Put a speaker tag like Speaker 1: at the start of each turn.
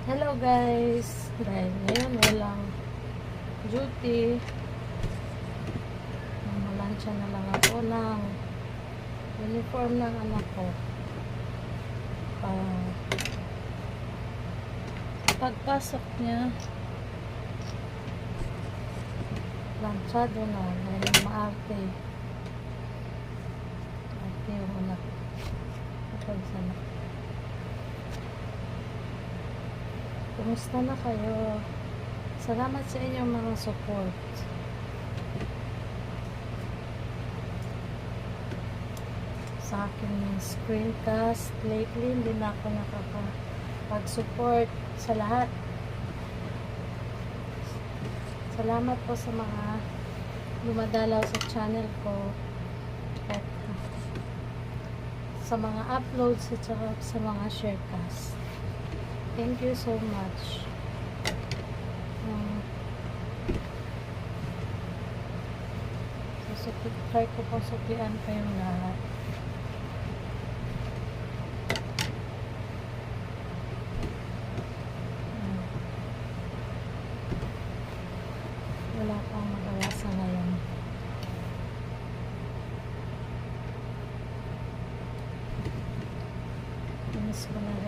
Speaker 1: Hello guys! Dahil ngayon walang duty, malansya na lang ako ng uniform ng anak ko. Pagpasok niya, lansyado na dahil maarte. Arte yung anak ko. Kapag sana. Kumusta na kayo? Salamat sa inyong mga support. Sa aking screencast lately, hindi na ako nakakapag-support sa lahat. Salamat po sa mga dumadalaw sa channel ko at sa mga uploads at sa mga sharecast. Thank you so much. Try ko pong suklian kayong lahat. Wala pang magawa sa ngayon. Miss ko na